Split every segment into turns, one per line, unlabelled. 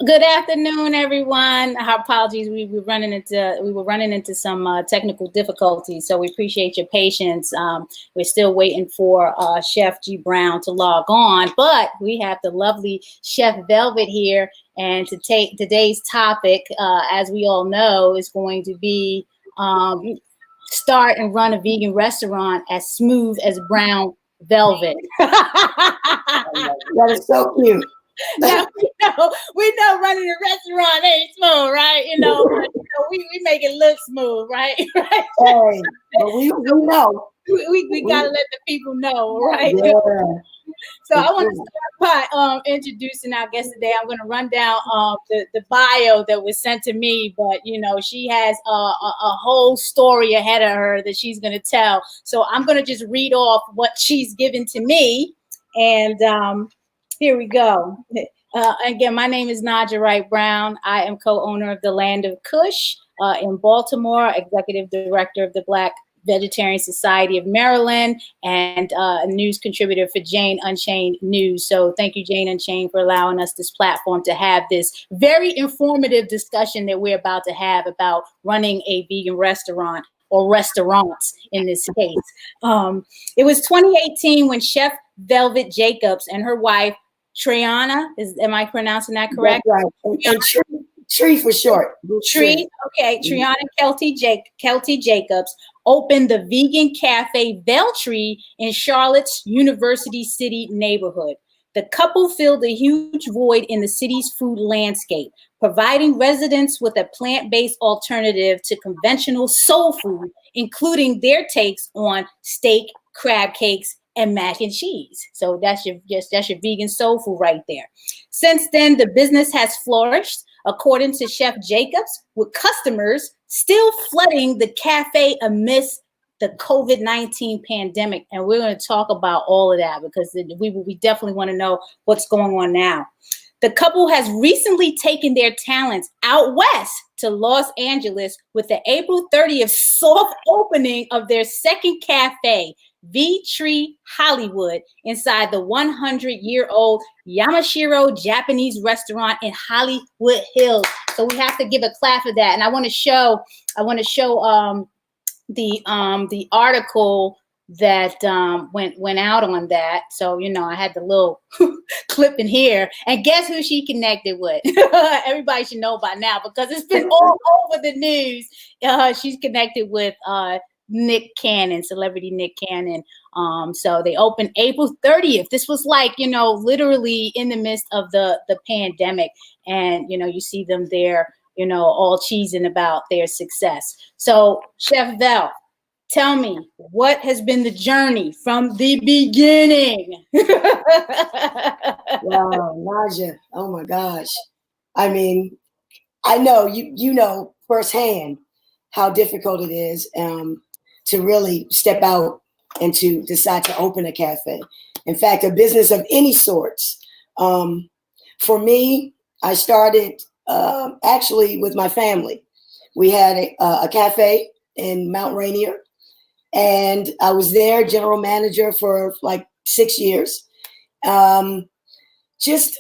Good afternoon, everyone. Our apologies. We were running into some technical difficulties, so we appreciate your patience. We're still waiting for Chef GBrown to log on, but we have the lovely Chef Velvet here, and to take today's topic, as we all know, is going to be start and run a vegan restaurant as smooth as brown velvet.
That is so cute.
Now we know running a restaurant ain't smooth, right? We make it look smooth, right?
Hey, but we know.
We gotta let the people know, right?
Yeah.
So I want to start by introducing our guest today. I'm going to run down the bio that was sent to me, but she has a whole story ahead of her that she's going to tell. So I'm going to just read off what she's given to me, and here we go. Again, my name is Naijha Wright-Brown. I am co-owner of the Land of Kush in Baltimore, executive director of the Black Vegetarian Society of Maryland, and a news contributor for Jane Unchained News. So thank you, Jane Unchained, for allowing us this platform to have this very informative discussion that we're about to have about running a vegan restaurant, or restaurants in this case. It was 2018 when Chef Velvet Jacobs and her wife, Triana, am I pronouncing that correct?
That's right. And Tree for short.
Tree, okay. Triana Kelty Jacobs opened the vegan cafe Veltree in Charlotte's University City neighborhood. The couple filled a huge void in the city's food landscape, providing residents with a plant-based alternative to conventional soul food, including their takes on steak, crab cakes, and mac and cheese. So that's your vegan soul food right there. Since then, the business has flourished, according to Chef Jacobs, with customers still flooding the cafe amidst the COVID-19 pandemic. And we're going to talk about all of that because we definitely want to know what's going on now. The couple has recently taken their talents out west to Los Angeles with the April 30th soft opening of their second cafe, VTree Hollywood, inside the 100-year-old Yamashiro Japanese restaurant in Hollywood Hills. So we have to give a clap for that. And I want to show the article that went out on that. So I had the little clip in here, and guess who she connected with? Everybody should know by now because it's been all over the news. She's connected with Nick Cannon, celebrity Nick Cannon. So they opened April 30th. This was like, literally in the midst of the pandemic. And, you see them there, all cheesing about their success. So Chef Vel, tell me, what has been the journey from the beginning?
Wow, Naijha. Oh my gosh. I mean, I know you know firsthand how difficult it is to really step out and to decide to open a cafe. In fact, a business of any sorts. For me, I started actually with my family. We had a cafe in Mount Rainier, and I was there general manager for like 6 years. Just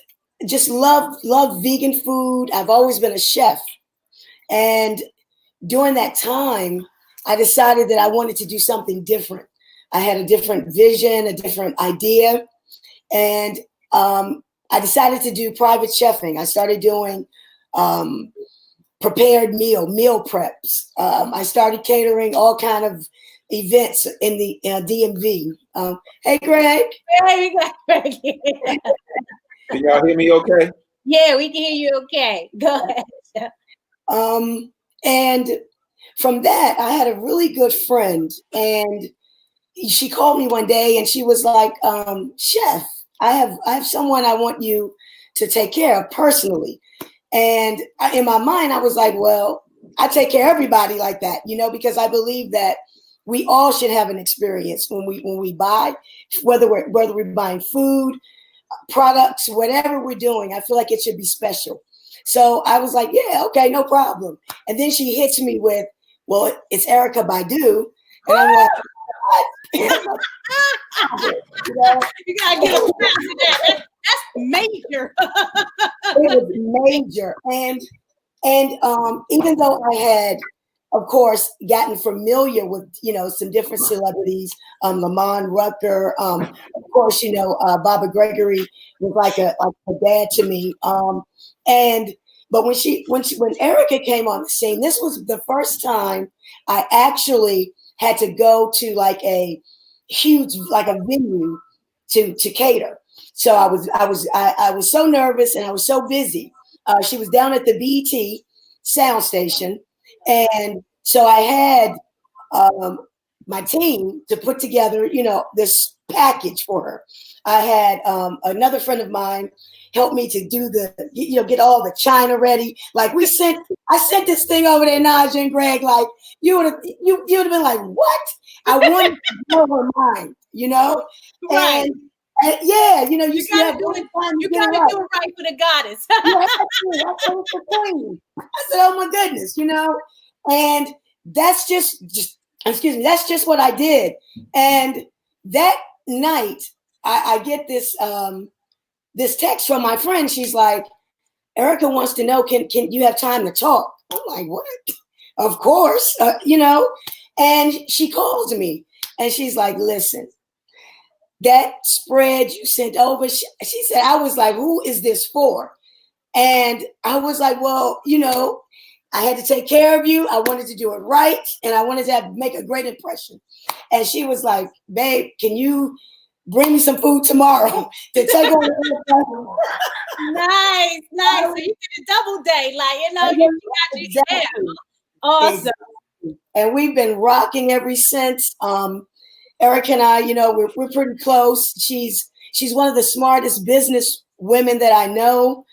love vegan food. I've always been a chef. And during that time, I decided that I wanted to do something different. I had a different vision, a different idea. And I decided to do private chefing. I started doing prepared meal preps. I started catering all kind of events in the DMV. Hey, Greg.
Hey, we got Greg here.
Can y'all hear me okay?
Yeah, we can hear you okay. Go ahead.
And from that, I had a really good friend, and she called me one day and she was like, Chef, I have someone I want you to take care of personally. And in my mind, I was like, well, I take care of everybody like that, because I believe that we all should have an experience when we buy, whether we're buying food, products, whatever we're doing. I feel like it should be special. So I was like, yeah, okay, no problem. And then she hits me with, well, it's Erykah Badu. And I'm like, what?
You gotta get a That's major.
It was major. And even though I had, of course, gotten familiar with, some different celebrities, Lamont Rucker, of course, Baba Gregory was like a dad to me. But when Erica came on the scene, this was the first time I actually had to go to like a huge, like a venue to cater. So I was so nervous and I was so busy. She was down at the VTree sound station, and so I had my team to put together, this package for her. I had another friend of mine help me to do get all the china ready. Like I sent this thing over there, Naijha and Greg. Like you would have been like, what? I wanted to blow her mind,
Right.
And yeah, you
gotta do it. You gotta do it right for the goddess.
I said, oh my goodness, and that's just excuse me, that's just what I did. And that night, I get this this text from my friend. She's like, Erica wants to know, can you have time to talk? I'm like, what? Of course, And she calls me and she's like, listen, that spread you sent over, she said, I was like, who is this for? And I was like, well, I had to take care of you. I wanted to do it right. And I wanted to make a great impression. And she was like, babe, can you bring me some food tomorrow to take over?
Nice. So you did a double day. Like, you got
Exactly.
Awesome.
Exactly. And we've been rocking ever since. Eric and I, we're pretty close. She's one of the smartest business women that I know.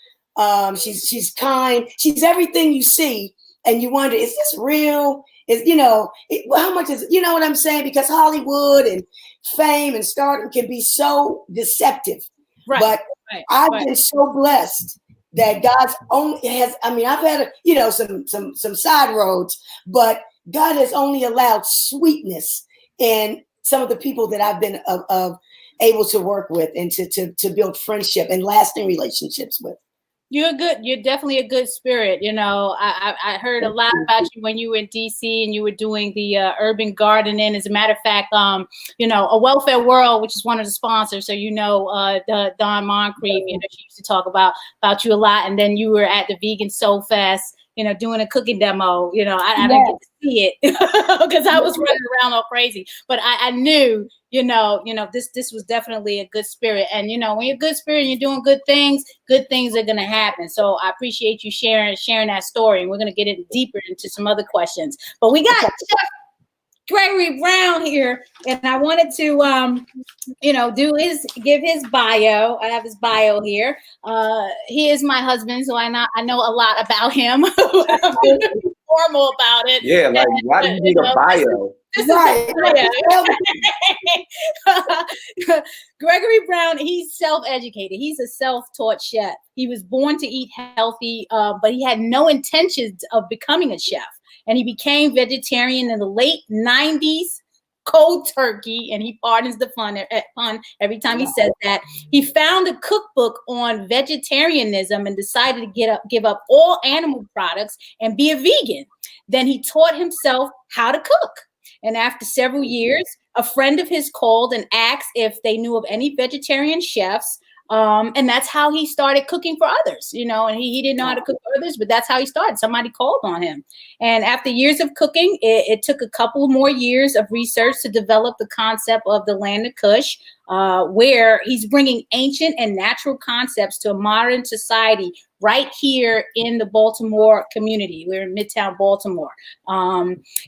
She's kind. She's everything you see, and you wonder, is this real? How much is, what I'm saying? Because Hollywood and fame and stardom can be so deceptive.
Right.
But I've been so blessed that God's only has. I mean, I've had some side roads, but God has only allowed sweetness in some of the people that I've been able to work with and to build friendship and lasting relationships with.
You're definitely a good spirit. I heard a lot about you when you were in DC and you were doing the urban gardening. As a matter of fact, a Welfare World, which is one of the sponsors. So, the Dawn Moncrief, she used to talk about you a lot. And then you were at the Vegan Soul Fest, doing a cooking demo. I didn't get to see it because I was running around all crazy. But I knew, this was definitely a good spirit. And, when you're a good spirit and you're doing good things are going to happen. So I appreciate you sharing that story. And we're going to get deeper into some other questions. But we got Chef Gregory Brown here, and I wanted to, give his bio. I have his bio here. He is my husband, so I know a lot about him. I'm formal about it.
Yeah, like why do you need a bio?
Gregory Brown, he's self-educated. He's a self-taught chef. He was born to eat healthy, but he had no intentions of becoming a chef. And he became vegetarian in the late 90s, cold turkey, and he pardons the pun every time he says that. He found a cookbook on vegetarianism and decided to give up all animal products and be a vegan. Then he taught himself how to cook. And after several years, a friend of his called and asked if they knew of any vegetarian chefs. And that's how he started cooking for others, and he didn't know how to cook for others, but that's how he started. Somebody called on him. And after years of cooking, it took a couple more years of research to develop the concept of the Land of Kush, where he's bringing ancient and natural concepts to a modern society right here in the Baltimore community. We're in Midtown Baltimore.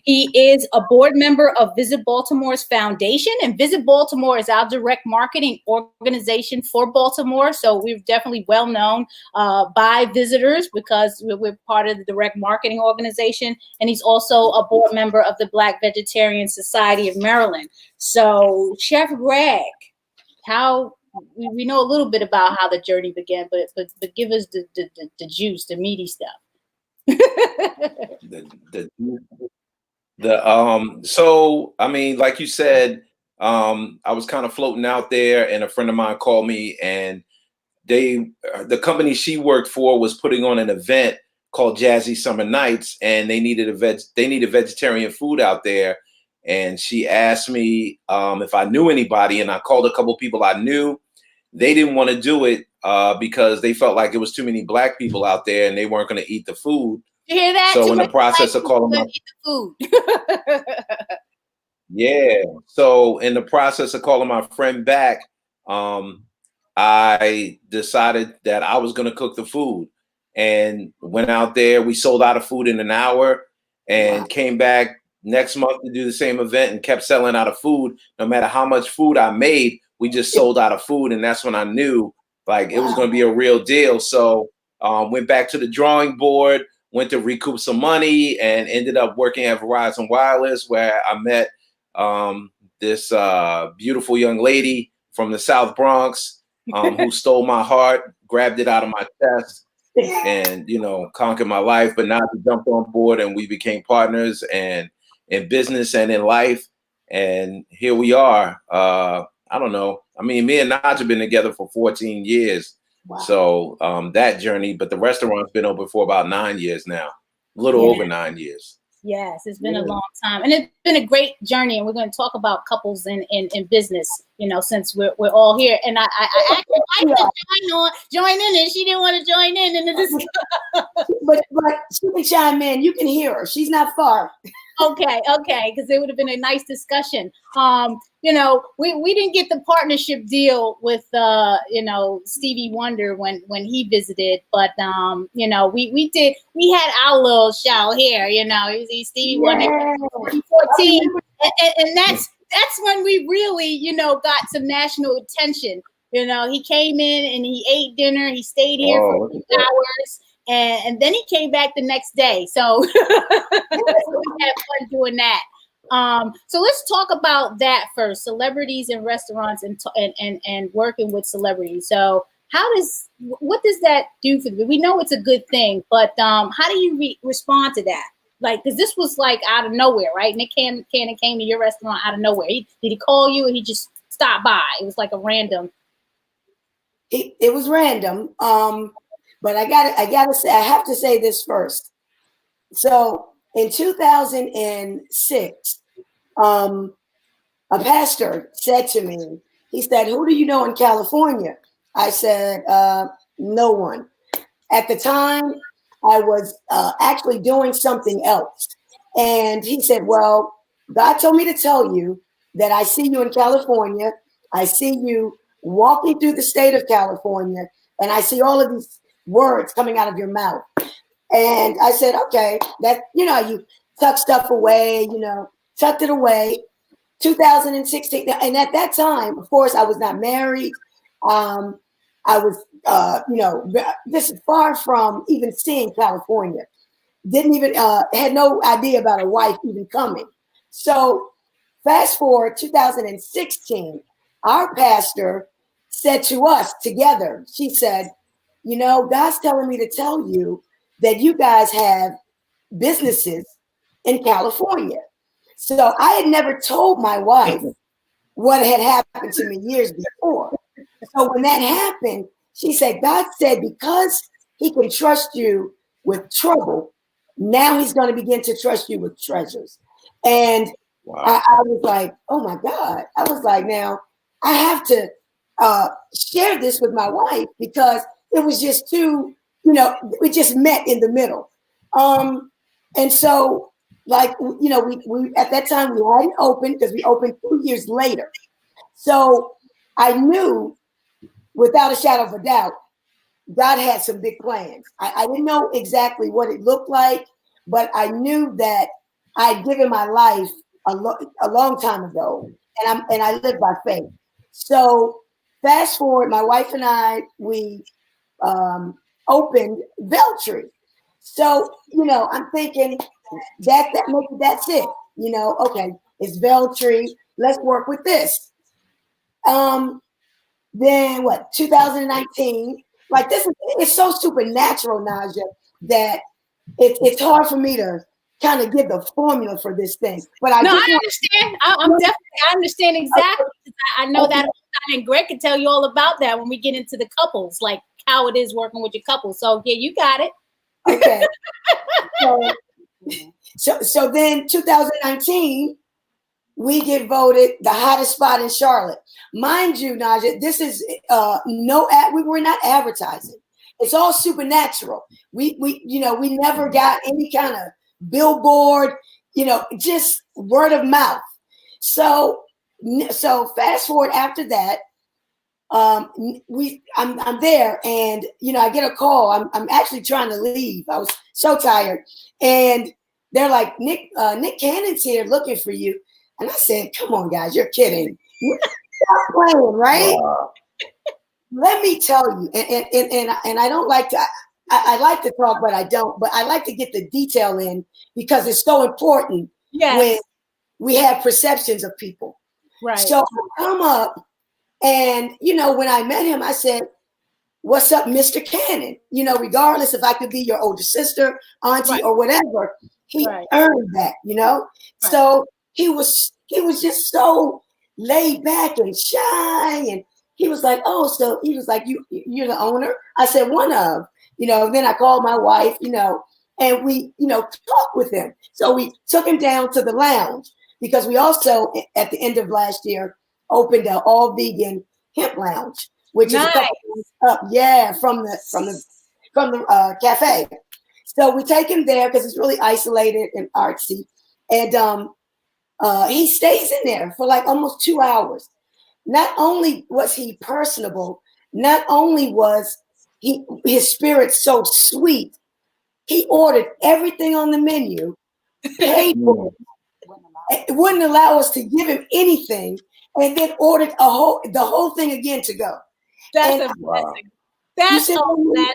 He is a board member of Visit Baltimore's foundation, and Visit Baltimore is our direct marketing organization for Baltimore. So we're definitely well known by visitors because we're part of the direct marketing organization. And he's also a board member of the Black Vegetarian Society of Maryland. So Chef Greg, we know a little bit about how the journey began, but give us the juice, the meaty stuff.
So I mean, like you said, I was kind of floating out there, and a friend of mine called me, and the company she worked for was putting on an event called Jazzy Summer Nights, and they needed vegetarian food out there. And she asked me if I knew anybody, and I called a couple people I knew. They didn't want to do it because they felt like it was too many black people out there, and they weren't going to eat the food.
You hear that?
So in the process of calling my
eat the food.
Yeah. So in the process of calling my friend back, I decided that I was going to cook the food, and went out there. We sold out of food in an hour, and came back next month to do the same event, and kept selling out of food. No matter how much food I made, we just sold out of food. And that's when I knew like it was going to be a real deal. So went back to the drawing board, went to recoup some money, and ended up working at Verizon Wireless, where I met this beautiful young lady from the South Bronx who stole my heart, grabbed it out of my chest, and conquered my life. But now we jumped on board, and we became partners, and in business and in life. And here we are. I don't know. I mean, me and Naijha have been together for 14 years. Wow. So that journey, but the restaurant's been open for about 9 years now, a little over 9 years.
Yes, it's been a long time, and it's been a great journey. And we're going to talk about couples in business, since we're all here. And I actually join in, and she didn't want to join in the discussion.
but she can chime in. You can hear her. She's not far.
Okay, because it would have been a nice discussion. We didn't get the partnership deal with Stevie Wonder when he visited, but we did. We had our little show here, Stevie Wonder 2014, and that's when we really got some national attention. He came in and he ate dinner. He stayed here for 2 hours. And then he came back the next day. So we had fun doing that. So let's talk about that first. Celebrities in restaurants and working with celebrities. So what does that do for you? We know it's a good thing, but how do you respond to that? Like, because this was like out of nowhere, right? Nick Cannon came to your restaurant out of nowhere. Did he call you, or he just stopped by? It was like a random.
It was random. But I gotta say, I have to say this first. So in 2006, a pastor said to me, he said, "Who do you know in California?" I said, "No one." At the time, I was actually doing something else. And he said, "Well, God told me to tell you that I see you in California. I see you walking through the state of California, and I see all of these words coming out of your mouth." And I said, "Okay, that you tuck stuff away, tucked it away." 2016, and at that time, of course, I was not married. I was, this is far from even seeing California. Didn't even had no idea about a wife even coming. So fast forward 2016, our pastor said to us together, she said, "God's telling me to tell you that you guys have businesses in California." So I had never told my wife what had happened to me years before. So when that happened, she said, "God said, because he can trust you with trouble, now he's going to begin to trust you with treasures." And I was like, "Oh my God." I was like, now I have to share this with my wife, because it was just too, we just met in the middle. And so, like, we at that time we hadn't opened, because we opened 2 years later. So I knew without a shadow of a doubt, God had some big plans. I didn't know exactly what it looked like, but I knew that I'd given my life a long time ago, and I live by faith. So fast forward, my wife and I, we opened Veltree. So, I'm thinking that's it. Okay, it's Veltree. Let's work with this. Then 2019, like it's so supernatural, Naijha, that it's hard for me to kind of give the formula for this thing. But I
understand. I understand exactly. I know that, and Greg can tell you all about that when we get into the couples, like how it is working with your couple. So yeah, you got it.
Okay. So then 2019, we get voted the hottest spot in Charlotte. Mind you, Naijha, this is we were not advertising. It's all supernatural. We never got any kind of billboard, just word of mouth. So fast forward after that, I'm there, and I get a call. I'm actually trying to leave. I was so tired, and they're like, Nick Cannon's here looking for you. And I said, come on, guys, you're kidding. Stop playing, right? Let me tell you, and I don't like to. I like to talk, but I don't. But I like to get the detail in because it's so important when we have perceptions of people.
Right.
So I come up, and when I met him, I said, "What's up, Mr. Cannon?" Regardless if I could be your older sister, auntie, or whatever, he earned that. Right. So he was just so laid back and shy, and he was like, "Oh, so," he was like, "You're the owner?" I said, "One of." Then I called my wife, and we, talked with him. So we took him down to the lounge because we also, at the end of last year, opened an all vegan hemp lounge, which is a couple up, from the cafe. So we take him there because it's really isolated and artsy, and he stays in there for like almost 2 hours. Not only was he personable, not only was his spirit so sweet, he ordered everything on the menu, paid for it, wouldn't allow us to give him anything, and then ordered the whole thing again to go.
That's a blessing. That's a blessing.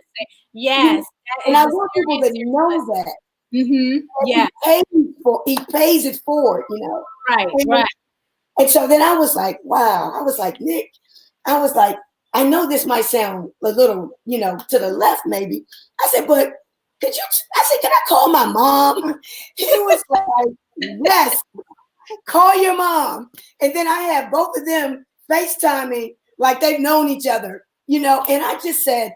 Yes.
And I want people to know that.
Mm-hmm. Yeah.
He pays it forward,
Right.
And so then I was like, wow. I was like, Nick, I know this might sound a little, to the left maybe. I said, but can I call my mom? He was like, yes, call your mom. And then I have both of them FaceTiming like they've known each other, and I just said,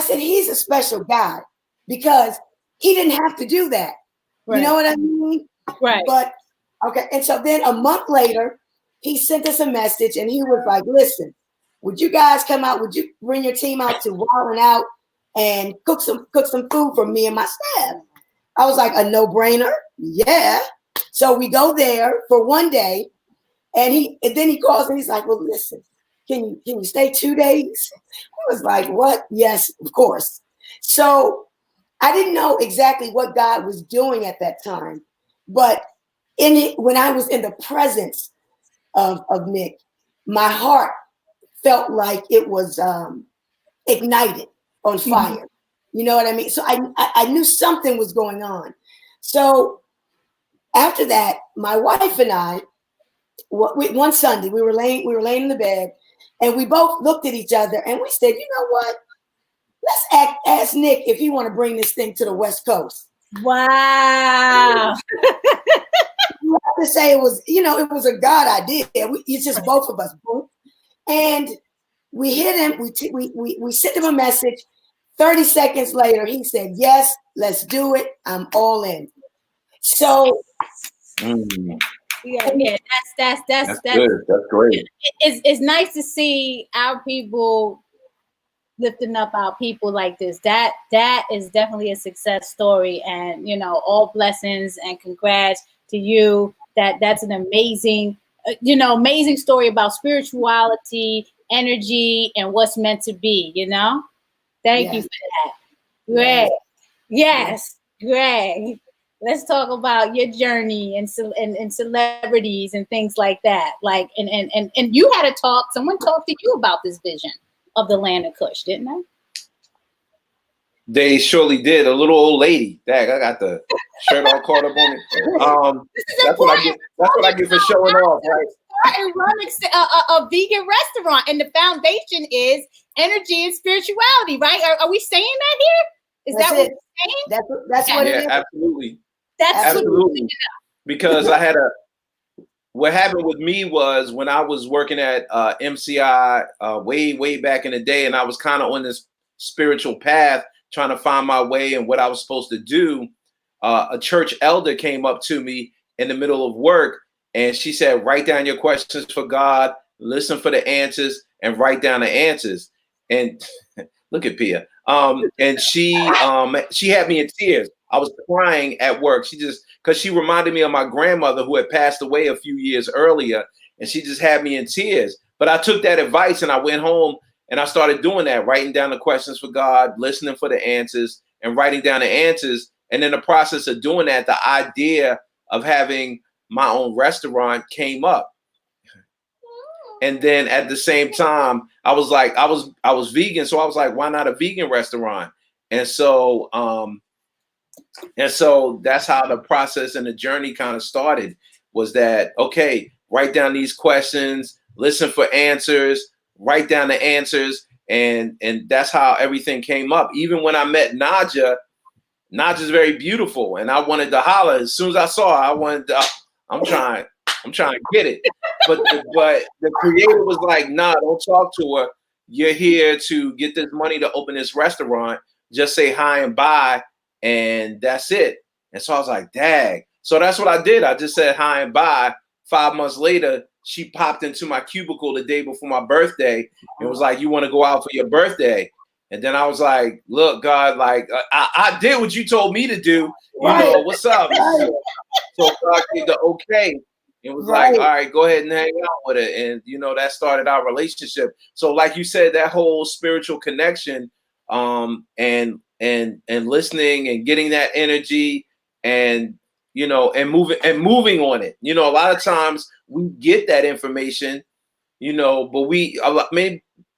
he's a special guy because he didn't have to do that. Right. You know what I mean?
Right.
But okay. And so then a month later, he sent us a message and he was like, listen, would you guys come out? Would you bring your team out to Wild 'N Out and cook some food for me and my staff? I was like, a no-brainer. Yeah. So we go there for one day, and then he calls and he's like, well, listen, can you stay 2 days? I was like, what? Yes, of course. So I didn't know exactly what God was doing at that time, but when I was in the presence of Nick, my heart felt like it was ignited on fire. Mm-hmm. You know what I mean? So I knew something was going on. So after that, my wife and I, one Sunday, we were laying in the bed, and we both looked at each other and we said, you know what? Let's ask Nick if he want to bring this thing to the West Coast.
Wow.
You have to say it was a God idea. It's just both of us. And we hit him. We sent him a message. 30 seconds later, he said, yes, let's do it. I'm all in. So
yeah, that's
good. That's great.
It's nice to see our people lifting up our people like this. That is definitely a success story, and all blessings and congrats to you. That's an amazing amazing story about spirituality, energy, and what's meant to be. Thank you for that, Greg. Yes, Greg. Let's talk about your journey and celebrities and things like that. Like and you had a talk. Someone talked to you about this vision of the Land of Kush, didn't they?
They surely did. A little old lady. Dang, I got the shirt all caught up on it. That's what I get for showing off, right?
And run a vegan restaurant, and the foundation is energy and spirituality, right? Are we saying that here? Is that what we're saying?
That's what it is.
Absolutely.
That's
absolutely. Because what happened with me was when I was working at MCI way back in the day, and I was kind of on this spiritual path, trying to find my way and what I was supposed to do. A church elder came up to me in the middle of work, and she said, "Write down your questions for God, listen for the answers, and write down the answers." And look at Pia. And she had me in tears. I was crying at work. Because she reminded me of my grandmother who had passed away a few years earlier, and she just had me in tears. But I took that advice and I went home and I started doing that, writing down the questions for God, listening for the answers, and writing down the answers. And in the process of doing that, the idea of having my own restaurant came up. And then at the same time, I was vegan, so I was like, why not a vegan restaurant? And so that's how the process and the journey kind of started, was that, okay, write down these questions, listen for answers, write down the answers. And that's how everything came up. Even when I met Naijha, Naijha's very beautiful. And I wanted to holler. As soon as I saw her, I'm trying to get it. But the creator was like, nah, don't talk to her. You're here to get this money to open this restaurant. Just say hi and bye. And that's it. And so I was like, dang. So that's what I did. I just said hi and bye. 5 months later, she popped into my cubicle the day before my birthday and was like, you want to go out for your birthday? And then I was like, look, God, like I did what you told me to do. You know, what's up? So God gave the okay. It was like, all right, go ahead and hang out with it. And, you know, that started our relationship. So like you said, that whole spiritual connection and listening and getting that energy and, you know, and moving on it. You know, a lot of times we get that information, you know, but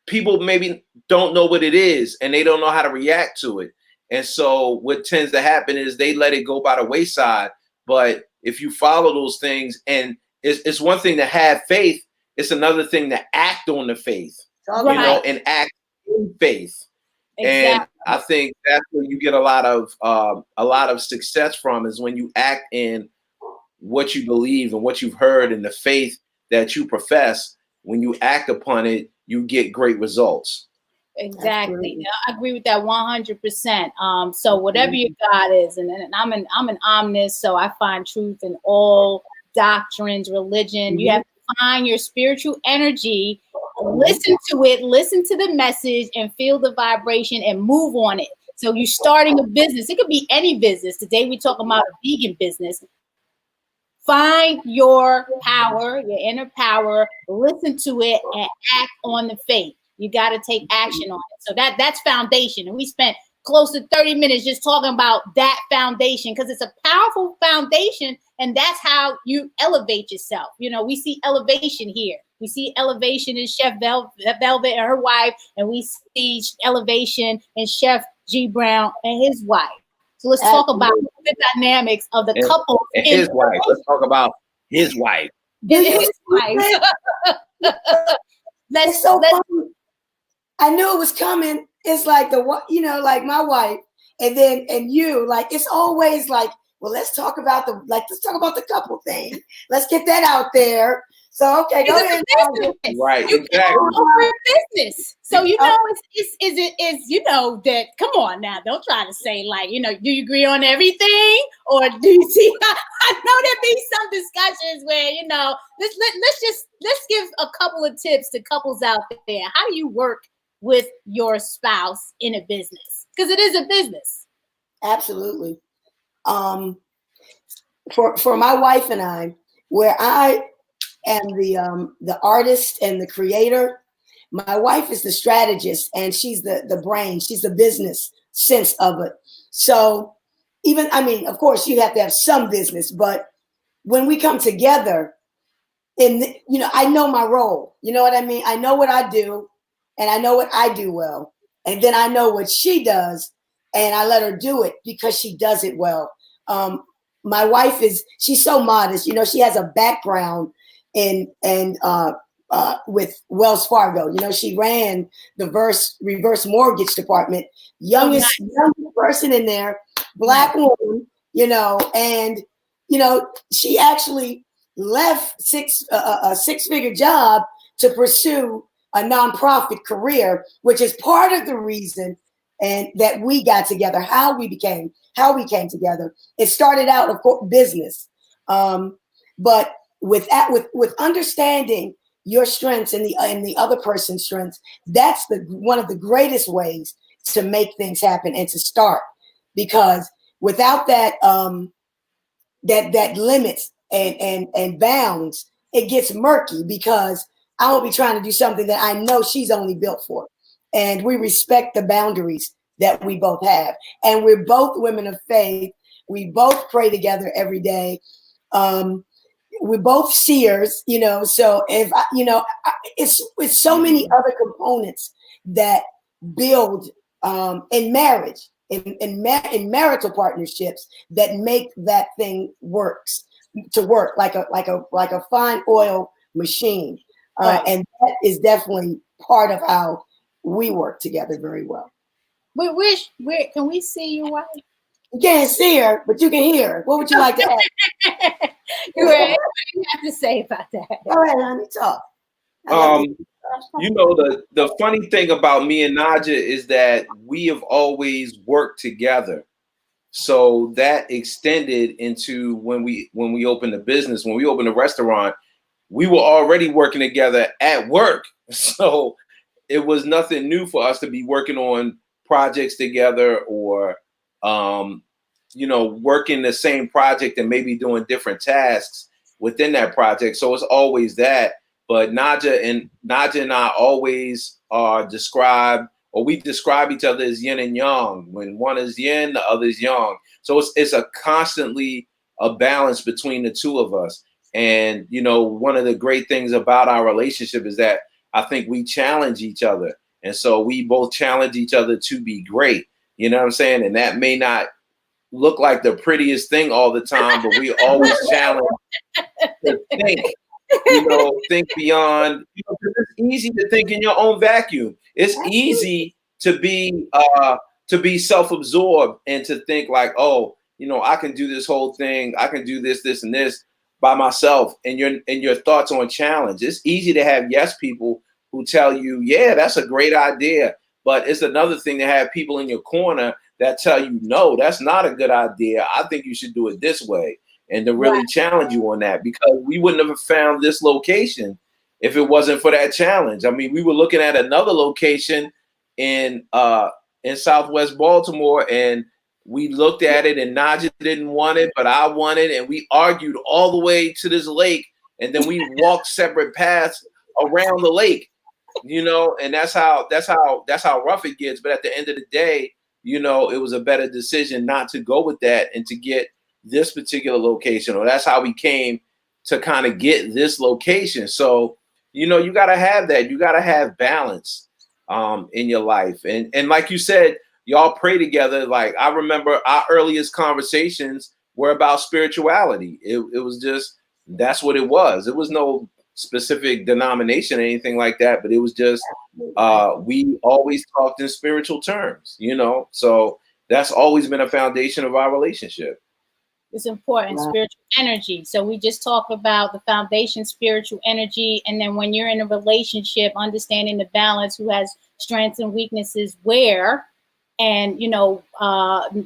people maybe don't know what it is and they don't know how to react to it. And so what tends to happen is they let it go by the wayside. But if you follow those things, and it's one thing to have faith, it's another thing to act on the faith, you know, and act in faith. Exactly. And I think that's where you get a lot of success from, is when you act in what you believe and what you've heard and the faith that you profess. When you act upon it, you get great results.
Exactly. Yeah, I agree with that 100%. So whatever your God is, and I'm an omnist, so I find truth in all doctrines, religion. You have to find your spiritual energy, listen to it, listen to the message, and feel the vibration and move on it. So you're starting a business. It could be any business. Today we talk about a vegan business. Find your power, your inner power, listen to it, and act on the faith. You got to take action on it. So that's foundation. And we spent close to 30 minutes just talking about that foundation, because it's a powerful foundation, and that's how you elevate yourself. You know, we see elevation here. We see elevation in Chef Velvet and her wife, and we see elevation in Chef GBrown and his wife. So let's talk about the dynamics of the couple
and his wife. Let's talk about his wife.
His wife.
Let's I knew it was coming. It's like like my wife, and you, like, it's always like, well, let's talk about the couple thing. Let's get that out there. So okay, go ahead.
Right, exactly.
Business. So you know, it's you know that. Come on now, don't try to say like, you know, do you agree on everything, or do you see? I know there be some discussions where, you know, let's give a couple of tips to couples out there. How do you work with your spouse in a business? Because it is a business.
Absolutely. For my wife and I, where I am the artist and the creator, my wife is the strategist, and she's the brain. She's the business sense of it. So of course you have to have some business, but when we come together, I know my role. You know what I mean? I know what I do, and I know what I do well. And then I know what she does, and I let her do it because she does it well. My wife she's so modest. You know, she has a background with Wells Fargo. You know, she ran the reverse mortgage department. Youngest person in there, Black woman, and she actually left a six-figure job to pursue a nonprofit career, which is part of the reason and that we got together, how we came together. It started out, of course, business, but with understanding your strengths and the other person's strengths, that's one of the greatest ways to make things happen and to start. Because without that, that limits and bounds, it gets murky, because I will be trying to do something that I know she's only built for. And we respect the boundaries that we both have. And we're both women of faith. We both pray together every day. We're both seers, so if it's so many other components that build in marriage, in marital partnerships, that make that thing work like a fine oil machine.
Right.
And that is definitely part of how we work together very well.
Where can we see your wife?
You can't see her, but you can hear her. What would you like to add?
What do you have to say about that?
All right, honey, talk.
The funny thing about me and Naijha is that we have always worked together. So that extended into when we opened the business, when we opened the restaurant, we were already working together at work. So it was nothing new for us to be working on projects together, or working the same project and maybe doing different tasks within that project. So it's always that. But Naijha and I always are described, or we describe each other as yin and yang. When one is yin, the other is yang. So it's a constantly a balance between the two of us. And, one of the great things about our relationship is that I think we challenge each other. And so we both challenge each other to be great. You know what I'm saying? And that may not look like the prettiest thing all the time, but we always challenge to think beyond. It's easy to think in your own vacuum. It's easy to be self-absorbed and to think like, oh, I can do this whole thing. I can do this, and this by myself. And your thoughts on challenge. It's easy to have yes people who tell you, yeah, that's a great idea. But it's another thing to have people in your corner that tell you, no, that's not a good idea. I think you should do it this way. And to really challenge you on that, because we wouldn't have found this location if it wasn't for that challenge. I mean, we were looking at another location in Southwest Baltimore, and we looked at it, and Naijha didn't want it, but I wanted, and we argued all the way to this lake, and then we walked separate paths around the lake, and that's how rough it gets. But at the end of the day, it was a better decision not to go with that and to get this particular location, or that's how we came to kind of get this location. So, you got to have that. You got to have balance in your life. And like you said, y'all pray together. Like, I remember our earliest conversations were about spirituality. It was just, that's what it was. It was no specific denomination or anything like that, but it was just, we always talked in spiritual terms, so that's always been a foundation of our relationship.
It's important, spiritual energy. So we just talked about the foundation, spiritual energy. And then when you're in a relationship, understanding the balance, who has strengths and weaknesses where, and,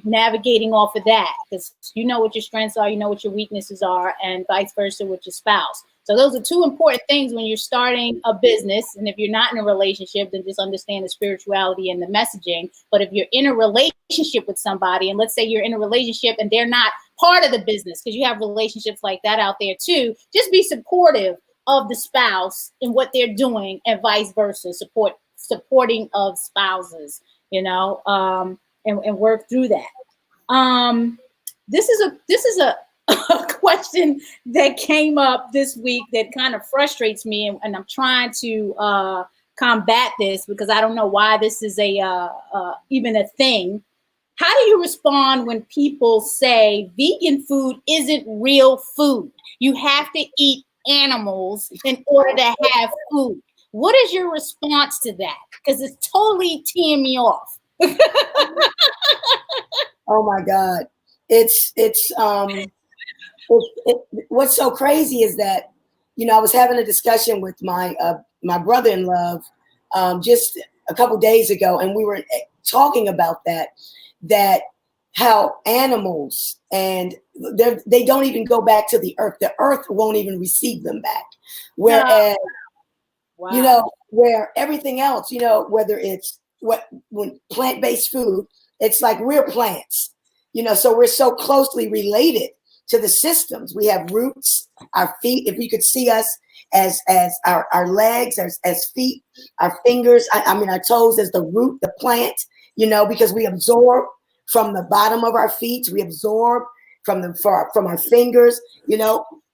navigating off of that, because you know what your strengths are, you know what your weaknesses are, and vice versa with your spouse. So those are two important things when you're starting a business. And if you're not in a relationship, then just understand the spirituality and the messaging. But if you're in a relationship with somebody, and let's say you're in a relationship and they're not part of the business, because you have relationships like that out there too, just be supportive of the spouse in what they're doing, and vice versa, supporting of spouses, and work through that. This is a question that came up this week that kind of frustrates me, and I'm trying to combat this, because I don't know why this is even a thing. How do you respond when people say vegan food isn't real food? You have to eat animals in order to have food. What is your response to that? Because it's totally teeing me off.
Oh my God. What's so crazy is that, I was having a discussion with my brother-in-law just a couple days ago, and we were talking about that how animals, and they don't even go back to the earth. The earth won't even receive them back. Whereas,
Wow.
where everything else, whether it's when plant-based food, it's like we're plants, so we're so closely related to the systems. We have roots, our feet. If you could see us as our legs, as feet, our fingers, I mean our toes as the root, the plant, because we absorb from the bottom of our feet, we absorb from our fingers,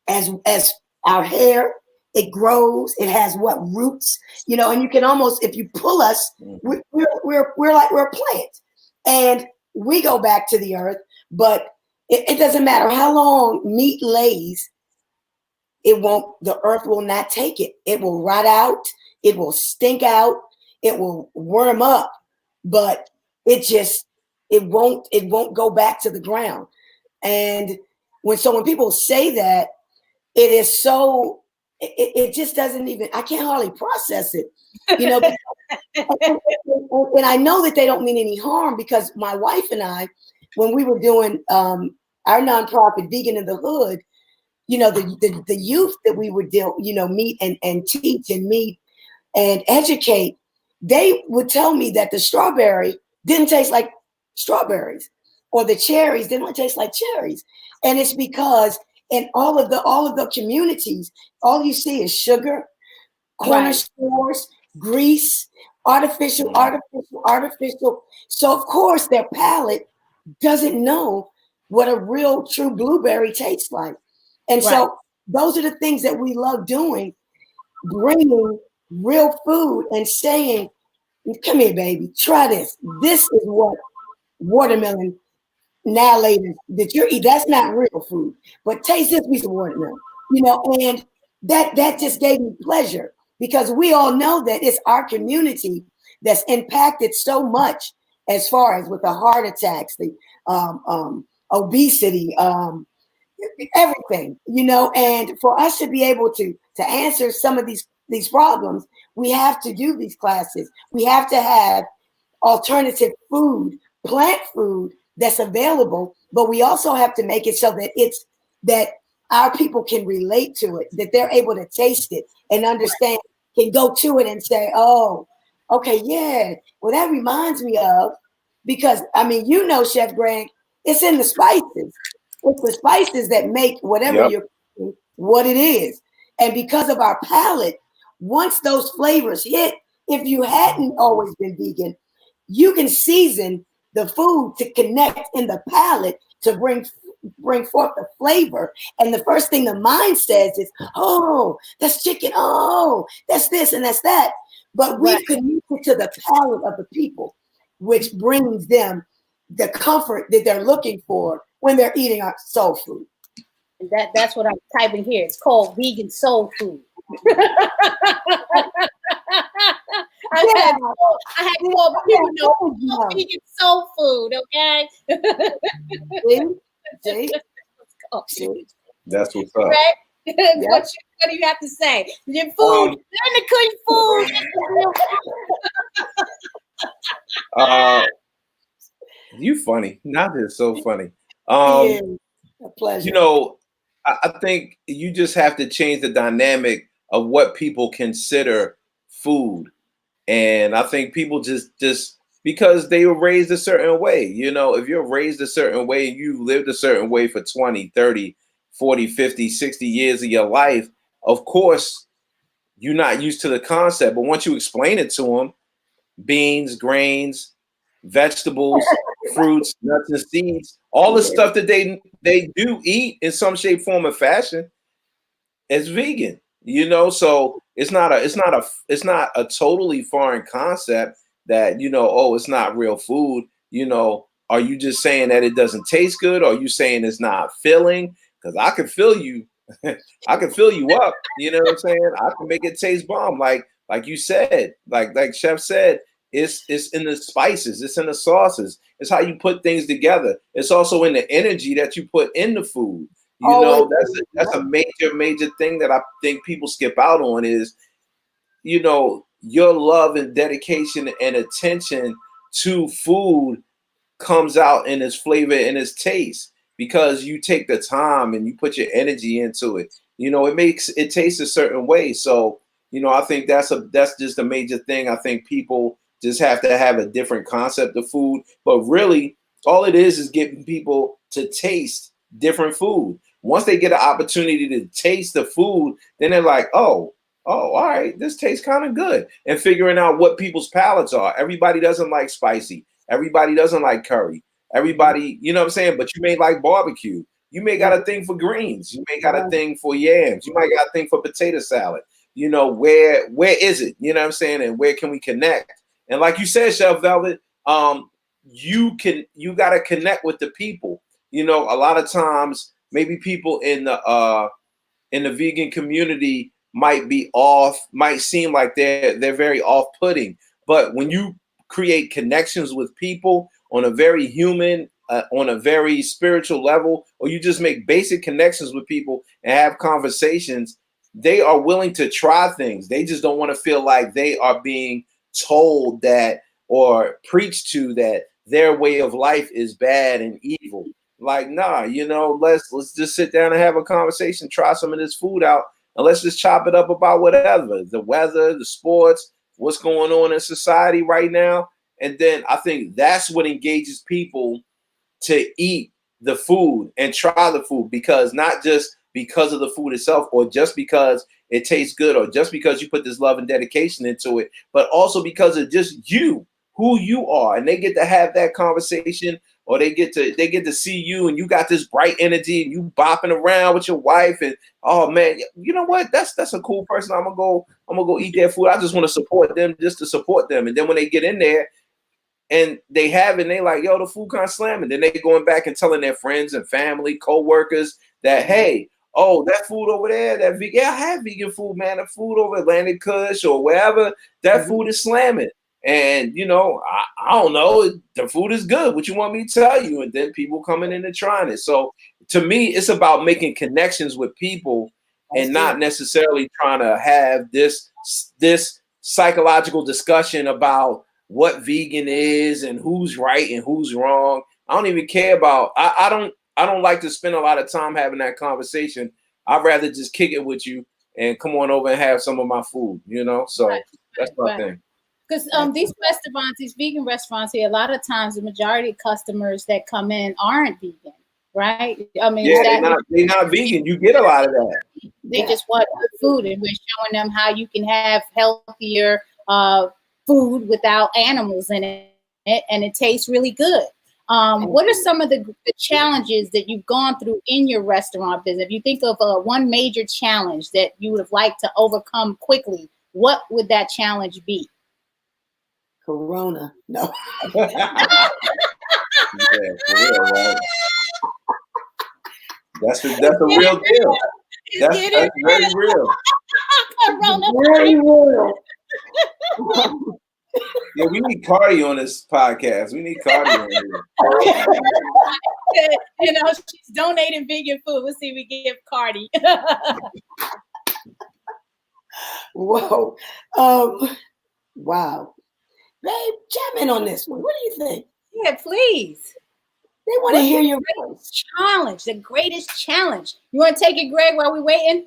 as our hair, it grows, it has roots, and you can almost, if you pull us, we're like we're a plant, and we go back to the earth, but it doesn't matter how long meat lays, the earth will not take it. It will rot out, it will stink out, it will worm up, but it won't go back to the ground. And when people say that, it is so, it just doesn't even, I can't hardly process it, and I know that they don't mean any harm, because my wife and I, when we were doing our nonprofit Vegan in the Hood, the youth that we would meet and teach and meet and educate, they would tell me that the strawberry didn't taste like strawberries, or the cherries didn't taste like cherries. And it's because in all of the communities, all you see is sugar, corner stores, grease, artificial. So of course their palate doesn't know what a real true blueberry tastes like. And so those are the things that we love doing, bringing real food and saying, come here, baby, try this. This is what watermelon now later that you're eating. That's not real food, but taste this piece of watermelon, and that just gave me pleasure, because we all know that it's our community that's impacted so much, as far as with the heart attacks, the obesity, everything, and for us to be able to answer some of these problems, we have to do these classes. We have to have alternative food, plant food that's available, but we also have to make it so that our people can relate to it, that they're able to taste it and understand, can go to it and say, oh, okay, yeah, well, that reminds me of, because I mean, Chef Greg, it's in the spices. It's the spices that make whatever you're cooking what it is. And because of our palate, once those flavors hit, if you hadn't always been vegan, you can season the food to connect in the palate to bring forth the flavor. And the first thing the mind says is, oh, that's chicken. Oh, that's this and that's that. But we've connected to the palate of the people, which brings them the comfort that they're looking for when they're eating our soul food.
And that's what I'm typing here. It's called vegan soul food. I had more people know vegan soul food, okay?
That's what's up.
Right? What do you have to say? Your food, learn to cook food.
You funny. Not this so funny.
A pleasure.
I think you just have to change the dynamic of what people consider food. And I think people just because they were raised a certain way, if you're raised a certain way, you lived a certain way for 20, 30, 40, 50, 60 years of your life, of course, you're not used to the concept. But once you explain it to them, beans, grains, vegetables, fruits, nuts, and seeds, all the stuff that they do eat in some shape, form, or fashion is vegan. So it's not a totally foreign concept that it's not real food. Are you just saying that it doesn't taste good, or are you saying it's not filling? Because I can fill you, I can fill you up. You know what I'm saying? I can make it taste bomb, like you said, like Chef said. It's in the spices. It's in the sauces. It's how you put things together. It's also in the energy that you put in the food. You know, that's a major thing that I think people skip out on is, you know, your love and dedication and attention to food comes out in its flavor and its taste because you take the time and you put your energy into it. You know, it makes it taste a certain way. So, you know, I think that's just a major thing. I think people just have to have a different concept of food, but really all it is getting people to taste different food. Once they get an opportunity to taste the food, then they're like, oh, all right, this tastes kind of good. And figuring out what people's palates are. Everybody doesn't like spicy. Everybody doesn't like curry. Everybody, you know what I'm saying? But you may like barbecue. You may got a thing for greens. You may got a thing for yams. You might got a thing for potato salad. You know, where is it? You know what I'm saying? And where can we connect? And like you said, Chef Velvet, you got to connect with the people. You know, a lot of times maybe people in the vegan community might seem like they're very off-putting. But when you create connections with people on a very human, on a very spiritual level, or you just make basic connections with people and have conversations, they are willing to try things. They just don't want to feel like they are being told that or preached to that their way of life is bad and evil. Like, nah, you know, let's just sit down and have a conversation, try some of this food out, and let's just chop it up about whatever, the weather, the sports, what's going on in society right now. And then I think that's what engages people to eat the food and try the food, because not just because of the food itself or just because it tastes good or just because you put this love and dedication into it, but also because of just you, who you are. And they get to have that conversation, or they get to see you and you got this bright energy and you bopping around with your wife and, oh man, you know what? That's a cool person. I'm gonna go eat their food. I just want to support them just to support them. And then when they get in there and they have it, and they like, yo, the food kind of slamming. Then they going back and telling their friends and family, co-workers that, hey, oh, that food over there, that vegan, yeah, I have vegan food, man. The food over at Land of Kush or wherever, that food is slamming. And, you know, I don't know, the food is good. What you want me to tell you? And then people coming in and trying it. So to me, it's about making connections with people and not necessarily trying to have this psychological discussion about what vegan is and who's right and who's wrong. I don't even care about, I don't like to spend a lot of time having that conversation. I'd rather just kick it with you and come on over and have some of my food, you know? So that's my thing.
Because these restaurants, these vegan restaurants here, a lot of times the majority of customers that come in aren't vegan, right? I mean,
yeah, they're not vegan. You get a lot of that.
They just want food, and we're showing them how you can have healthier food without animals in it, and it tastes really good. What are some of the challenges that you've gone through in your restaurant business? If you think of one major challenge that you would have liked to overcome quickly, what would that challenge be?
Corona. No.
Yeah, for real, right? That's a real deal. That's very real.
Corona.
Very real.
Yeah, we need Cardi on this podcast. We need Cardi on here.
You know, she's donating vegan food. We'll see if we give Cardi.
Whoa. Wow. Babe, chime in on this one. What do you think?
Yeah, please.
They want to hear your voice.
Challenge, the greatest challenge. You want to take it, Greg, while we're waiting?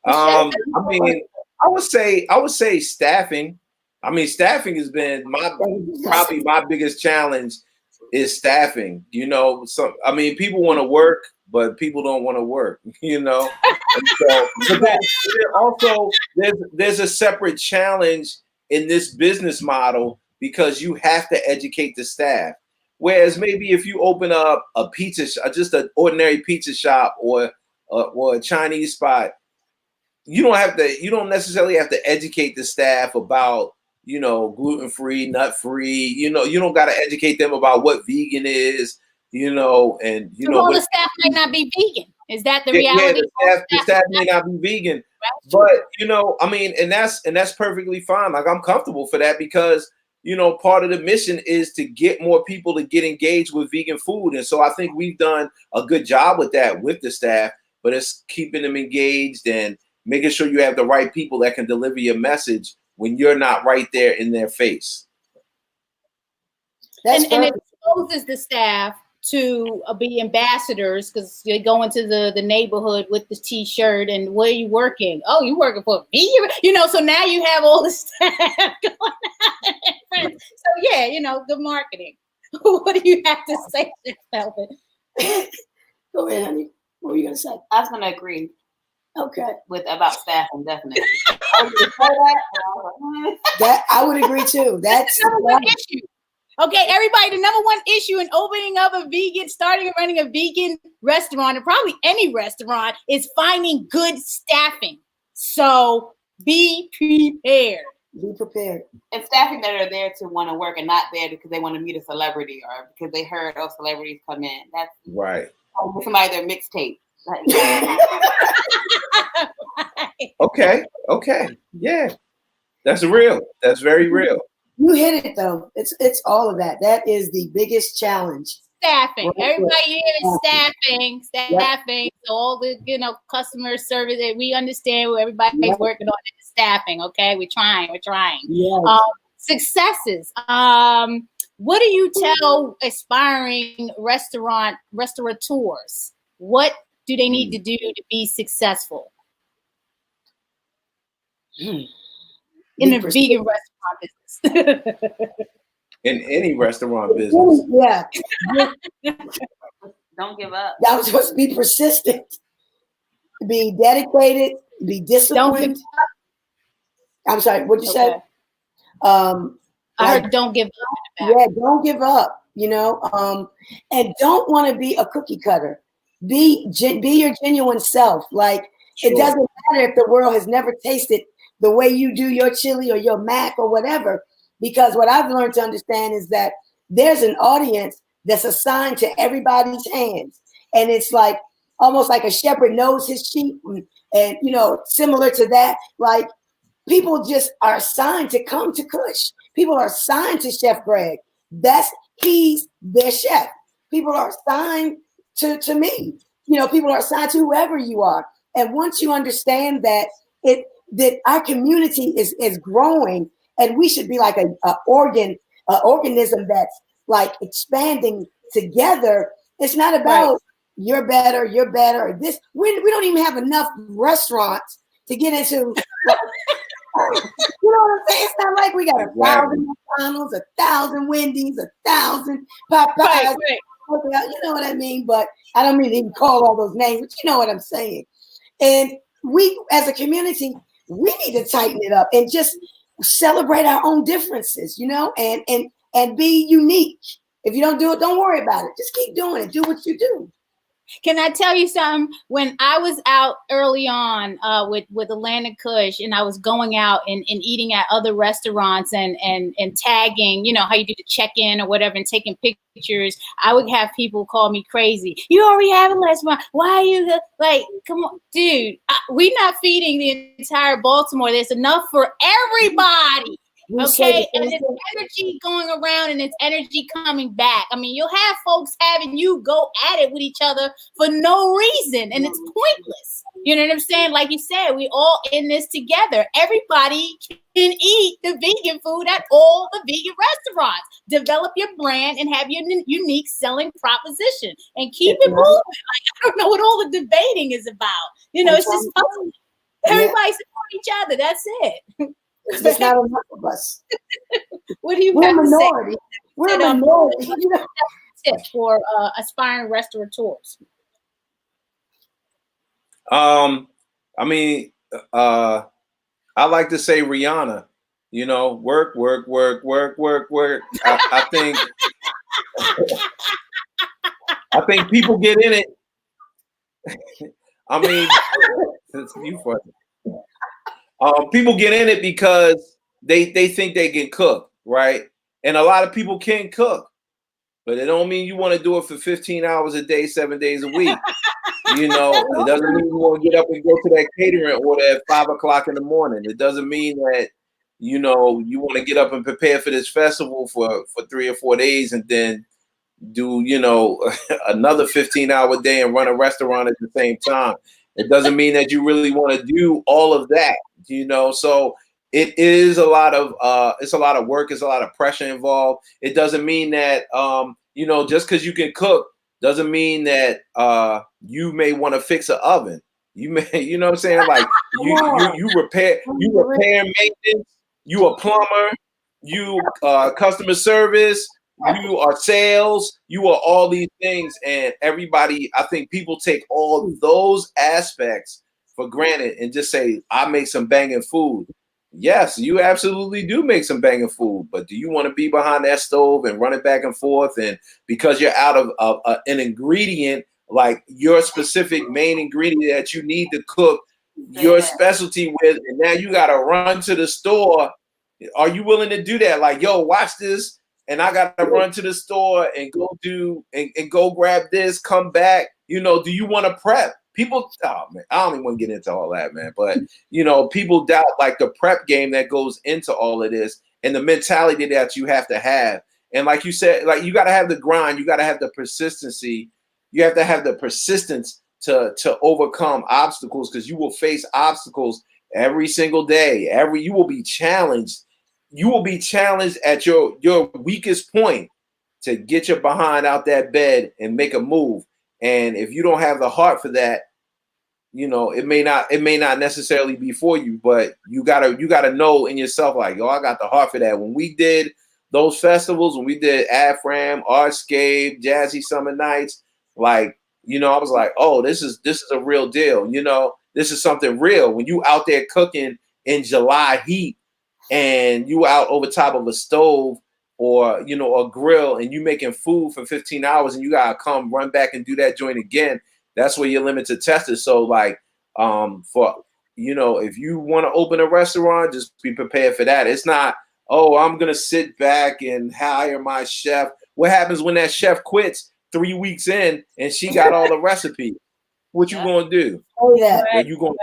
I mean, I would say staffing. I mean, staffing has been probably my biggest challenge is staffing. You know, people want to work, but people don't want to work. You know, and so, but then also there's a separate challenge in this business model because you have to educate the staff. Whereas maybe if you open up a pizza, just an ordinary pizza shop or a Chinese spot, you don't necessarily have to educate the staff about, you know, gluten-free, nut-free. You know, you don't got to educate them about what vegan is, you know, and you know.
All the staff might not be vegan. Is that the reality?
Yeah, the staff may not be vegan, but you know, I mean, and that's perfectly fine. Like I'm comfortable for that because you know, part of the mission is to get more people to get engaged with vegan food. And so I think we've done a good job with that with the staff, but it's keeping them engaged and making sure you have the right people that can deliver your message when you're not right there in their face.
And it exposes the staff to be ambassadors, because they go into the neighborhood with the t-shirt and where are you working? Oh, you working for vegan? You know, so now you have all the staff going out. So yeah, you know, good marketing. What do you have to say, Velvet?
Go ahead, honey. What were you gonna say?
I was gonna agree.
Okay.
About staffing, definitely.
That I would agree too. That's
the number one issue. Okay, everybody, the number one issue in opening up a vegan, starting and running a vegan restaurant, and probably any restaurant, is finding good staffing. So be prepared.
Be prepared.
And staffing that are there to want to work and not there because they want to meet a celebrity or because they heard celebrities come in. That's
right.
Somebody their mixtape.
Okay. Yeah. That's real. That's very real.
You hit it though. It's all of that. That is the biggest challenge.
Staffing.
Right.
Everybody here is staffing. Yep. So all the customer service that we understand what everybody's working on is staffing. Okay, we're trying.
Yes.
Successes. What do you tell aspiring restaurateurs? What do they need to do to be successful in a vegan restaurant business?
In any restaurant business.
Yeah.
Don't give up.
That was supposed to be persistent. Be dedicated. Be disciplined. I'm sorry. What'd you say?
I heard don't give up.
Yeah, don't give up. You know, and don't want to be a cookie cutter. Be your genuine self. Like It doesn't matter if the world has never tasted the way you do your chili or your mac or whatever. Because what I've learned to understand is that there's an audience that's assigned to everybody's hands. And it's like almost like a shepherd knows his sheep. And you know, similar to that, like people just are assigned to come to Kush. People are assigned to Chef Greg. He's their chef. People are assigned to me. You know, people are assigned to whoever you are. And once you understand that that our community is growing, and we should be like an organism that's like expanding together. It's not about you're better, or this. We don't even have enough restaurants to get into. You know what I'm saying? It's not like we got 1,000 McDonald's, 1,000 Wendy's, 1,000 Popeyes. Right. You know what I mean? But I don't mean to even call all those names, but you know what I'm saying. And we, as a community, we need to tighten it up and just celebrate our own differences, you know, and be unique. If you don't do it, don't worry about it. Just keep doing it. Do what you do.
Can I tell you something? When I was out early on with the Land of Kush, and I was going out and eating at other restaurants and tagging, you know, how you do the check-in or whatever, and taking pictures, I would have people call me crazy. You already have a restaurant. Why are you like, come on, dude, we're not feeding the entire Baltimore. There's enough for everybody. Okay, and it's energy going around and it's energy coming back. I mean, you'll have folks having you go at it with each other for no reason, and it's pointless. You know what I'm saying? Like you said, we all in this together. Everybody can eat the vegan food at all the vegan restaurants. Develop your brand and have your unique selling proposition and keep it moving. Like, I don't know what all the debating is about. You know, it's just puzzling. Everybody support each other. That's it.
There's not enough of us.
What do you
We're
have
minority.
to say?
We're a minority.
Tip for aspiring restaurateurs.
I mean, I like to say Rihanna, you know, work. I think people get in it. I mean, it's you funny. People get in it because they think they can cook, right? And a lot of people can cook, but it don't mean you want to do it for 15 hours a day, 7 days a week. You know, it doesn't mean you want to get up and go to that catering order at 5 o'clock in the morning. It doesn't mean that you know, you want to get up and prepare for this festival for 3 or 4 days and then do, you know, another 15-hour day and run a restaurant at the same time. It doesn't mean that you really want to do all of that, you know. So it is a lot of it's a lot of work, it's a lot of pressure involved. It doesn't mean that you know, just because you can cook doesn't mean that you may want to fix an oven. You may, you know what I'm saying? Like you repair maintenance, you a plumber, you customer service, you are sales, you are all these things, and everybody, I think people take all those aspects for granted and just say, I make some banging food. Yes, you absolutely do make some banging food, but do you want to be behind that stove and run it back and forth? And because you're out of an ingredient, like your specific main ingredient that you need to cook your specialty with, and now you got to run to the store. Are you willing to do that? Like, yo, watch this. And I got to run to the store and go do and go grab this, come back. You know, do you want to prep? People, oh man, I don't even want to get into all that, man. But, you know, people doubt like the prep game that goes into all of this and the mentality that you have to have. And like you said, like you got to have the grind. You got to have the persistency. You have to have the persistence to overcome obstacles, because you will face obstacles every single day. You will be challenged. You will be challenged at your weakest point to get your behind out that bed and make a move. And if you don't have the heart for that, you know, it may not necessarily be for you, but you gotta know in yourself, like, yo, I got the heart for that. When we did those festivals, when we did Afram, Artscape, Jazzy Summer Nights, like, you know, I was like, oh, this is a real deal. You know, this is something real. When you out there cooking in July heat, and you out over top of a stove or, you know, a grill, and you making food for 15 hours and you gotta come run back and do that joint again, that's where your limited test is. So like for, you know, if you want to open a restaurant, just be prepared for that. It's not, oh, I'm gonna sit back and hire my chef. What happens when that chef quits 3 weeks in and she got all the recipes? What you gonna do?
Oh yeah.
Are you gonna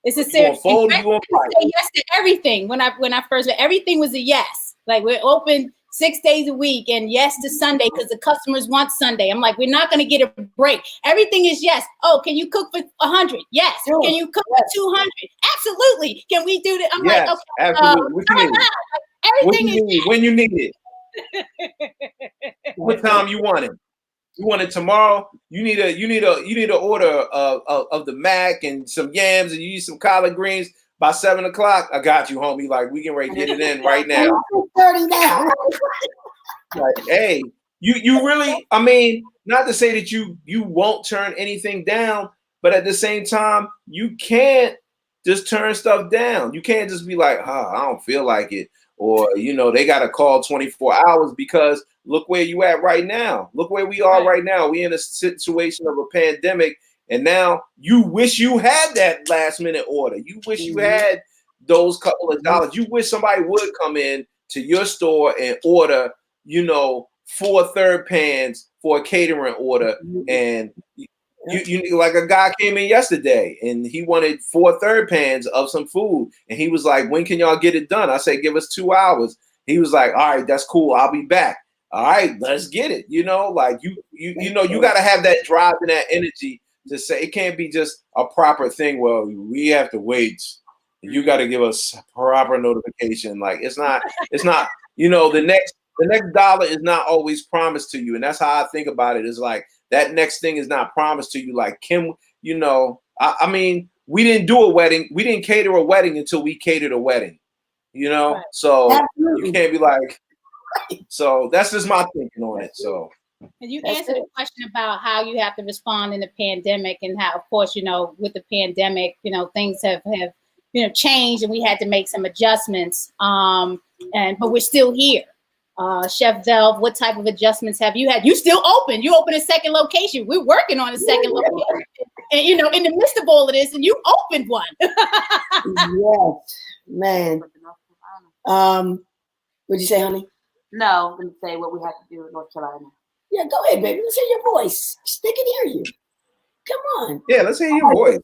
It's a serious.
You gonna fight?
Say yes to everything. When I first, everything was a yes. Like, we're open 6 days a week, and yes to Sunday because the customers want Sunday. I'm like, we're not going to get a break. Everything is yes. Oh, can you cook for 100? Yes. Sure. Can you cook for 200? Absolutely. Can we do that? I'm like, okay.
Absolutely. What you need?
Everything is
yes. When you need it. What time you want it? You want it tomorrow? You need a order of the mac and some yams, and you need some collard greens by 7 o'clock. I got you, homie. Like, we can get it in right now.
30 now.
Like, hey, you really, I mean, not to say that you won't turn anything down, but at the same time, you can't just turn stuff down. You can't just be like, I don't feel like it. Or, you know, they got to call 24 hours, because look where you at right now. Look where we are right now. We in a situation of a pandemic, and now you wish you had that last minute order. You wish you had those couple of dollars. You wish somebody would come in to your store and order, you know, 4 third pans for a catering order. And you like, a guy came in yesterday and he wanted 4 third pans of some food, and he was like, when can y'all get it done? I said, give us 2 hours. He was like, all right, that's cool, I'll be back. All right, let's get it. You know, like you know, you got to have that drive and that energy to say, it can't be just a proper thing. Well, we have to wait. You got to give us proper notification. Like, it's not, you know, the next dollar is not always promised to you. And that's how I think about it. Is like, that next thing is not promised to you. Like, you know, I mean, we didn't do a wedding. We didn't cater a wedding until we catered a wedding, you know? Right. So you can't be like, so that's just my thinking on it. So.
And you answered the question about how you have to respond in the pandemic, and how, of course, you know, with the pandemic, you know, things have you know, changed, and we had to make some adjustments. But we're still here. Chef Velv, what type of adjustments have you had? You still open. You open a second location. We're working on a second location. And, you know, in the midst of all of this, and you opened one.
Yes, man. What'd you say, honey?
No, I'm going to say what we have to do in North Carolina.
Yeah, go ahead, baby. Let's hear your voice. They can hear you. Come on.
Yeah, let's hear your voice.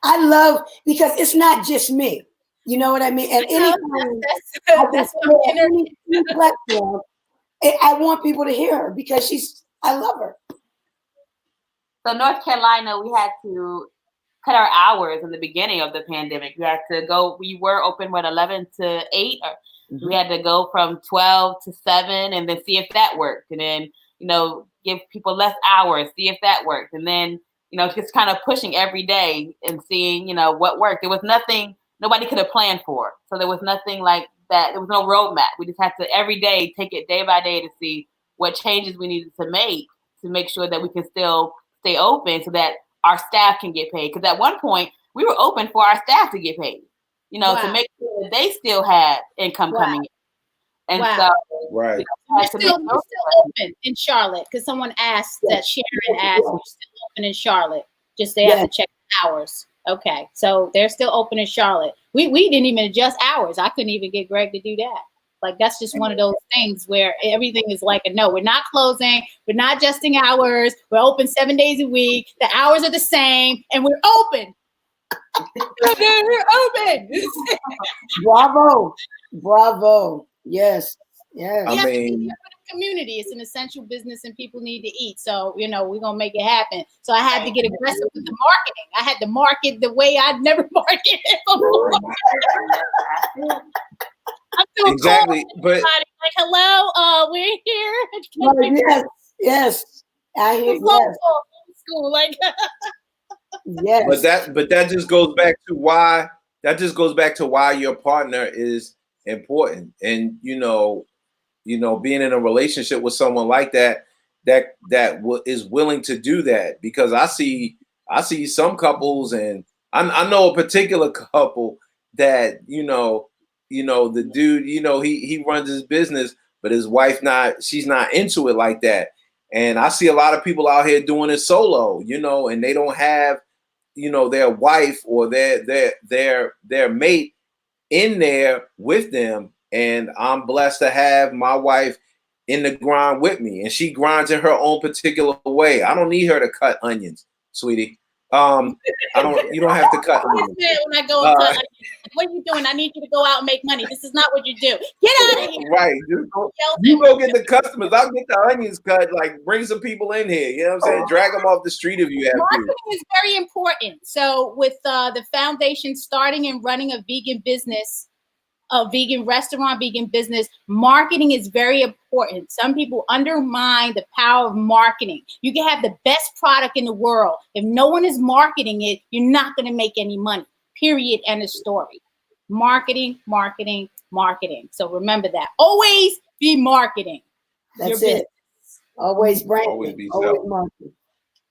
I love, because it's not just me. You know what I mean? And anytime
that's what
any platform, I want people to hear her because I love her.
So North Carolina, we had to cut our hours in the beginning of the pandemic. We had to go. We were open 11 to 8. Or we had to go from 12 to 7, and then see if that worked, and then give people less hours, see if that worked, and then just kind of pushing every day and seeing what worked. There was nothing nobody could have planned for, so there was nothing like that. There was no roadmap. We just had to every day take it day by day to see what changes we needed to make sure that we can still stay open so that our staff can get paid. Because at one point we were open for our staff to get paid, to make sure that they still had income coming in. And so
right.
You're still open in Charlotte, because someone asked that Sharon asked, you're still open in Charlotte. Just they have to check the hours. Okay, so they're still open in Charlotte. We didn't even adjust hours. I couldn't even get Greg to do that. Like, that's just one of those things where everything is like a no. We're not closing. We're not adjusting hours. We're open 7 days a week. The hours are the same, and we're open. We're open.
Bravo. Yes.
I mean,
community. It's an essential business, and people need to eat. So we're gonna make it happen. So I had to get aggressive with the marketing. I had to market the way I'd never marketed before.
Exactly, but
like, hello, we're here.
Yes, I hear
school, like
yes.
But that just goes back to why your partner is important, and being in a relationship with someone like that is willing to do that, because I see some couples, and I know a particular couple that the dude, he runs his business, but his wife she's not into it like that. And I see a lot of people out here doing it solo, and they don't have, their wife or their mate in there with them. And I'm blessed to have my wife in the grind with me, and she grinds in her own particular way. I don't need her to cut onions, sweetie. You don't have to cut onions.
When I go and cut onions, what are you doing? I need you to go out and make money. This is not what you do. Get out of here.
Right. You go get the customers. I'll get the onions cut. Like, bring some people in here. You know what I'm saying? Drag them off the street if you have to.
Marketing is very important. So with the foundation starting and running a vegan business, a vegan restaurant, vegan business, marketing is very important. Some people undermine the power of marketing. You can have the best product in the world. If no one is marketing it, you're not going to make any money. Period. End of story. Marketing. So remember that. Always be marketing.
That's it. Always branding. Always marketing.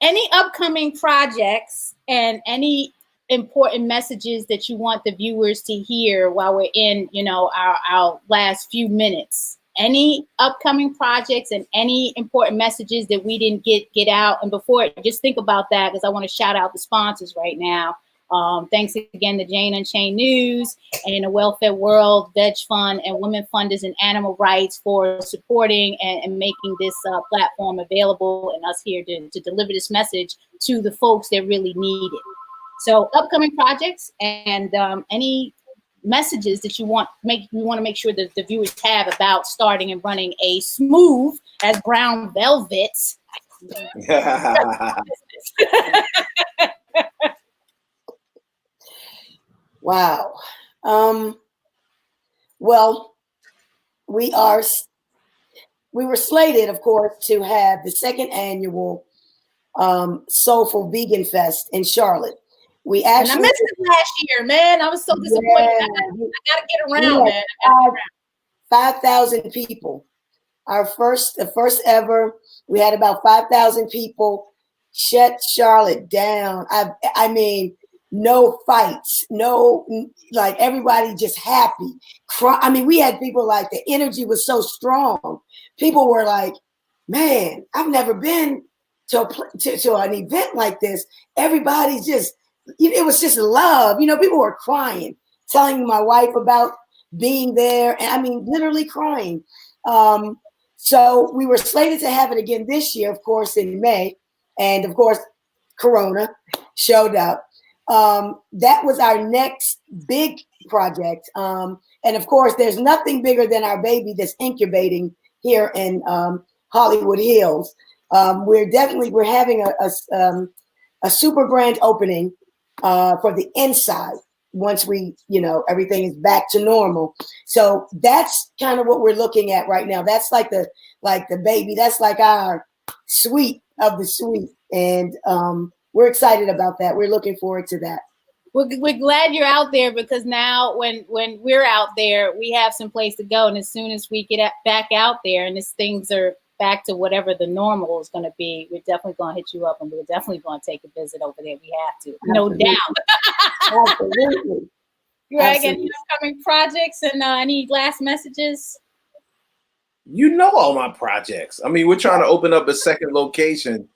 Any upcoming projects and any important messages that you want the viewers to hear while we're in, our last few minutes? Any upcoming projects and any important messages that we didn't get out? And before, just think about that, because I want to shout out the sponsors right now. Thanks again to Jane Unchained News and the Welfare World, Veg Fund, and Women Funders and Animal Rights for supporting and making this platform available, and us here to deliver this message to the folks that really need it. So upcoming projects and any messages that you want to make sure that the viewers have about starting and running a smooth as brown velvet.
Wow. Well, we were slated, of course, to have the second annual Soulful Vegan Fest in Charlotte. We actually,
and I missed it last year, man. I was so disappointed. I gotta get around, man.
5,000 people. The first ever. We had about 5,000 people. Shut Charlotte down. I mean, no fights, like everybody just happy. I mean, we had people like the energy was so strong. People were like, man, I've never been to an event like this. Everybody's just, it was just love. People were crying, telling my wife about being there. And I mean, literally crying. So we were slated to have it again this year, of course, in May. And of course, Corona showed up. that was our next big project. And of course, there's nothing bigger than our baby that's incubating here in Hollywood Hills. We're having a super grand opening for the inside once we, everything is back to normal. So that's kind of what we're looking at right now. That's like the baby. That's like our suite of the suite, and we're excited about that. We're looking forward to that.
We're glad you're out there, because now when we're out there, we have some place to go. And as soon as we get back out there and as things are back to whatever the normal is going to be, we're definitely going to hit you up, and we're definitely going to take a visit over there. We have to, no doubt.
Absolutely.
Greg, any upcoming projects and any last messages?
You know all my projects. I mean, we're trying to open up a second location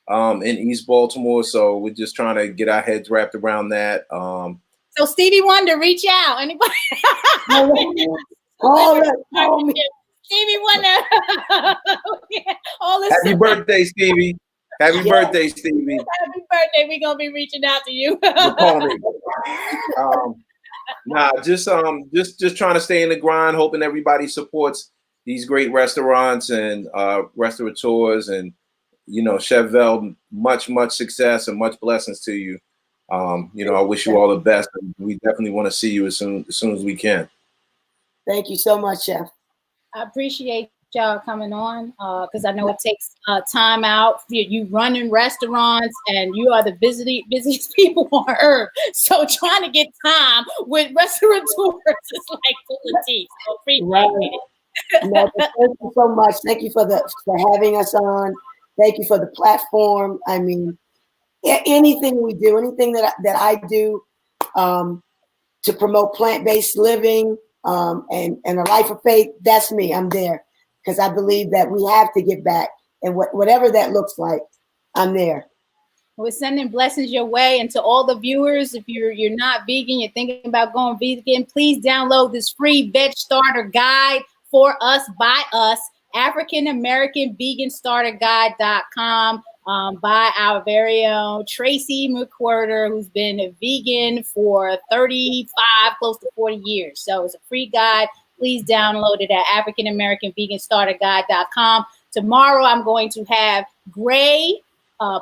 in East Baltimore, so we're just trying to get our heads wrapped around that.
So Stevie Wonder, reach out. Anybody?
Call me.
Stevie Wonder. All this
Happy birthday, Stevie. Happy birthday, Stevie.
Happy birthday. We're going to be reaching out to you.
Call me. Just trying to stay in the grind, hoping everybody supports these great restaurants and restaurateurs, and Chef Vel, much success and much blessings to you. I wish you all the best, and we definitely want to see you as soon as we can.
Thank you so much, Chef.
I appreciate y'all coming on, because I know it takes time out. You running restaurants, and you are the busiest people on earth. So trying to get time with restaurateurs is like pulling teeth. So appreciate it.
Thank you so much. Thank you for having us on. Thank you for the platform. I mean, anything we do, anything that I do to promote plant-based living and a life of faith, that's me. I'm there because I believe that we have to get back, and whatever that looks like, I'm there.
We're sending blessings your way, and to all the viewers, if you're not vegan, you're thinking about going vegan, please download this free veg starter guide for us, by us, AfricanAmericanVeganStarterGuide.com, by our very own Tracy McWhirter, who's been a vegan for 35, close to 40 years. So it's a free guide. Please download it at AfricanAmericanVeganStarterGuide.com. Tomorrow I'm going to have Gray,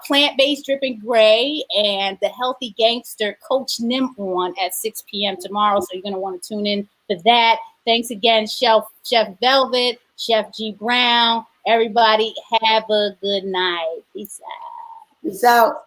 plant-based dripping Gray, and the healthy gangster Coach Nim on at 6 p.m. tomorrow. So you're going to want to tune in for that. Thanks again, Chef Velvet, Chef GBrown. Everybody have a good night. Peace out.
Peace out.